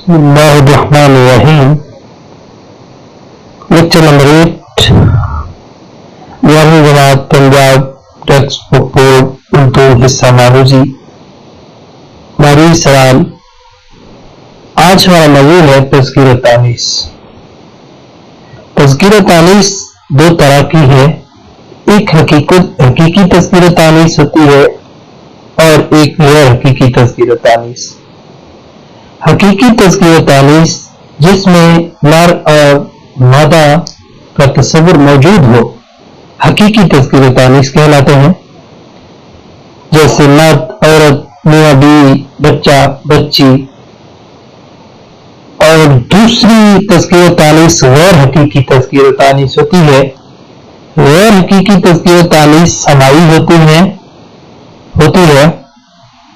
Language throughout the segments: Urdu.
بسم اللہ الرحمن الرحیم. لیکچر نمبر 8 11ویں جماعت Punjab text book board Urdu حصہ ناروزی. ہماری سوال. آج ہمارا موضوع ہے تذکیر تانیث. تذکیر تانیث دو طرح کی ہے. ایک حقیقی تذکیر تانیث ہوتی ہے اور ایک غیر حقیقی تذکیر تانیث. حقیقی تذکیر تانیث جس میں نر اور مادہ کا تصور موجود ہو حقیقی تذکیر تانیث کہلاتے ہیں. جیسے مرد، عورت، میاں بیوی، بچہ، بچی. اور دوسری تذکیر تانیث غیر حقیقی تذکیر تانیث ہوتی ہے. غیر حقیقی تذکیر تانیث سماعی ہوتی ہے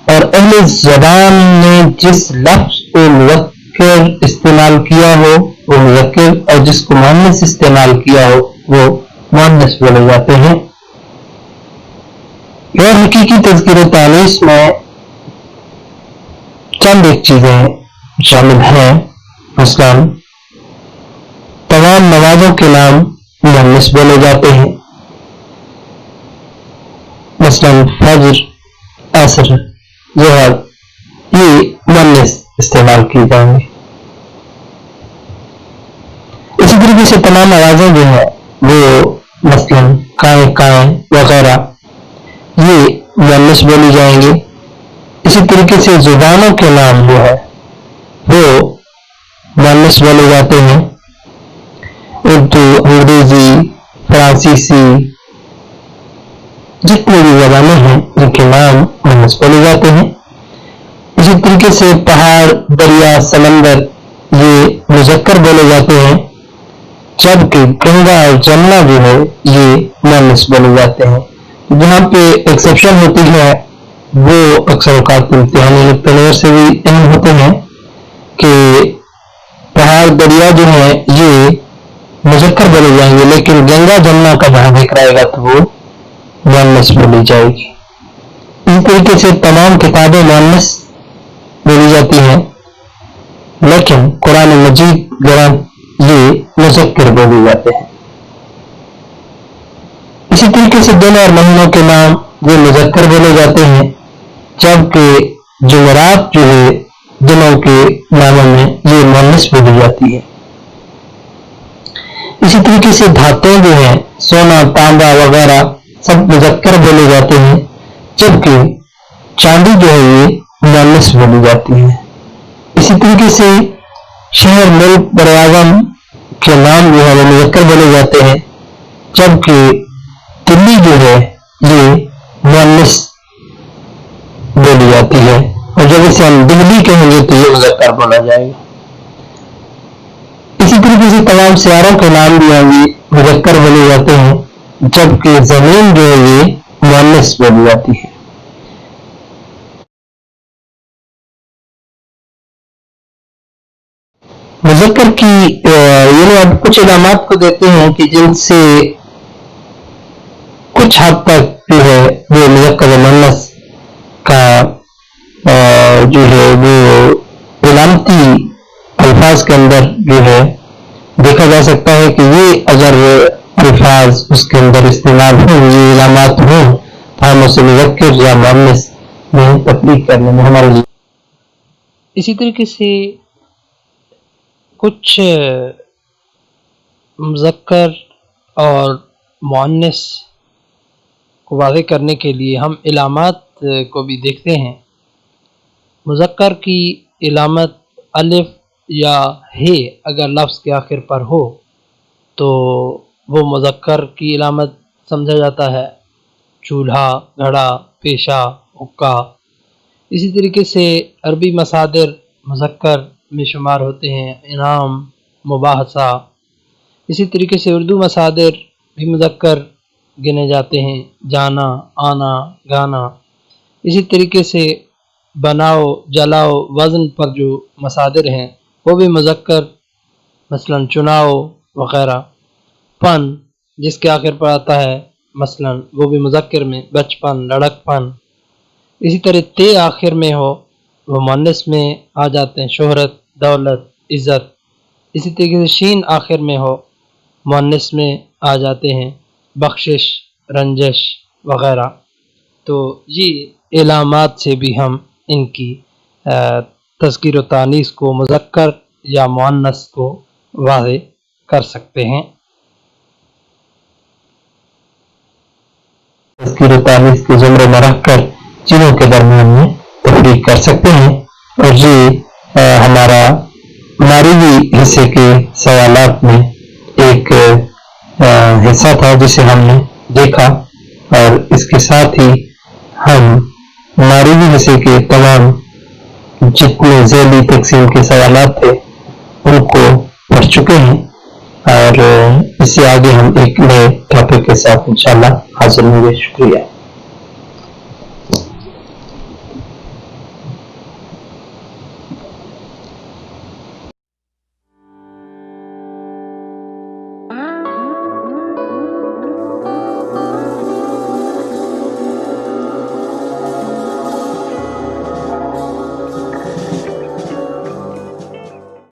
اور اہل زبان نے جس لفظ کو مذکر استعمال کیا ہو وہ مذکر اور جس کو مؤنث استعمال کیا ہو وہ مؤنث بولے جاتے ہیں. غیر حقیقی تذکیر تانیث میں چند ایک چیزیں شامل ہیں. مثلا تمام نمازوں کے نام مؤنث بولے جاتے ہیں. مثلا فجر، عصر، ظہر یہ مؤنث استعمال کیے جائیں گے. اسی طریقے سے تمام آوازیں جو ہیں وہ مثلا کائیں کائیں وغیرہ یہ مؤنث بولی جائیں گے. اسی طریقے سے زبانوں کے نام جو ہے وہ مؤنث بولے جاتے ہیں. اردو، انگریزی، فرانسیسی جتنی بھی زبانیں ہیں ان کے نام مؤنث بولے جاتے ہیں. اسی طریقے سے پہاڑ، دریا، سمندر یہ مذکر بولے جاتے ہیں جبکہ گنگا اور جمنا جو ہے یہ مؤنث بولے جاتے ہیں. جہاں پہ ایکسیپشن ہوتی ہے وہ اکثر اوقات امتحانی نقطۂ سے بھی اہم ہوتے ہیں کہ پہاڑ، دریا جو ہے یہ مذکر بولے جائیں گے لیکن گنگا جمنا کا جہاں ذکر آئے گا تو وہ مؤنث بولی جائے گی. اس طریقے سے تمام کتابیں مؤنث بولی جاتی ہیں لیکن قرآن مجید گرانت یہ مذکر بولے جاتے ہیں. اسی طریقے سے دن اور مہینوں کے نام یہ مذکر بولے جاتے ہیں جبکہ جمعرات جو ہے دنوں کے ناموں میں یہ مؤنث بولی جاتی ہے. اسی طریقے سے دھاتیں جو ہیں سونا، تانبا وغیرہ سب مذکر بولے جاتے ہیں جبکہ چاندی جو ہے یہ مؤنث بولی جاتی ہے. اسی طریقے سے شہر، ملک، براعظم کے نام جو ہے وہ مذکر بولے جاتے ہیں جبکہ دلی جو ہے یہ مؤنث بولی جاتی ہے اور جب اسے ہم دلی کہیں گے تو یہ مذکر بولا جائے گا. اسی طریقے سے تمام سیاروں کے نام بھی ہیں یہ مذکر بولے جاتے ہیں جبکہ زمین جو ہے یہ مؤنث بولی جاتی ہے. مذکر کی یعنی اب کچھ علامات کو دیتے ہیں کہ جن سے کچھ حد تک جو ہے وہ مذکر و مؤنث کا جو ہے وہ علامتی الفاظ کے اندر جو ہے دیکھا جا سکتا ہے کہ یہ اگر الفاظ اس کے اندر استعمال ہوں، یہ علامات ہوں تو ہم اسے مذکر یا مؤنث میں تفریق کرنے میں ہمارے لیے. اسی طریقے سے کچھ مذکر اور مؤنث کو واضح کرنے کے لیے ہم علامات کو بھی دیکھتے ہیں. مذکر کی علامت الف یا ہے اگر لفظ کے آخر پر ہو تو وہ مذکر کی علامت سمجھا جاتا ہے. چولہا، گھڑا، پیشہ، حقہ. اسی طریقے سے عربی مصادر مذکر میں شمار ہوتے ہیں، انعام، مباحثہ. اسی طریقے سے اردو مصادر بھی مذکر گنے جاتے ہیں، جانا، آنا، گانا. اسی طریقے سے بناؤ، جلاؤ، وزن پر جو مصادر ہیں وہ بھی مذکر، مثلا چناؤ وغیرہ. پن جس کے آخر پر آتا ہے مثلا وہ بھی مذکر میں، بچپن، لڑک پن. اسی طرح تے آخر میں ہو وہ مؤنث میں آ جاتے ہیں، شہرت، دولت، عزت. اسی طریقے سے شین آخر میں ہو مؤنث میں آ جاتے ہیں بخشش، رنجش وغیرہ. تو یہ علامات سے بھی ہم ان کی تذکیر و تانیث کو مذکر یا مؤنث کو واضح کر سکتے ہیں. تذکیر و تانیث کے زمرے میں رکھ کر چیزوں کے درمیان میں تفریق کر سکتے ہیں. اور یہ ہمارا معرفی حصے کے سوالات میں ایک حصہ تھا جسے ہم نے دیکھا، اور اس کے ساتھ ہی ہم معرفی حصے کے تمام جتنے ذیلی تقسیم کے سوالات تھے ان کو پڑھ چکے ہیں، اور اس سے آگے ہم ایک نئے ٹاپک کے ساتھ انشاءاللہ حاضر ہوں گے. شکریہ.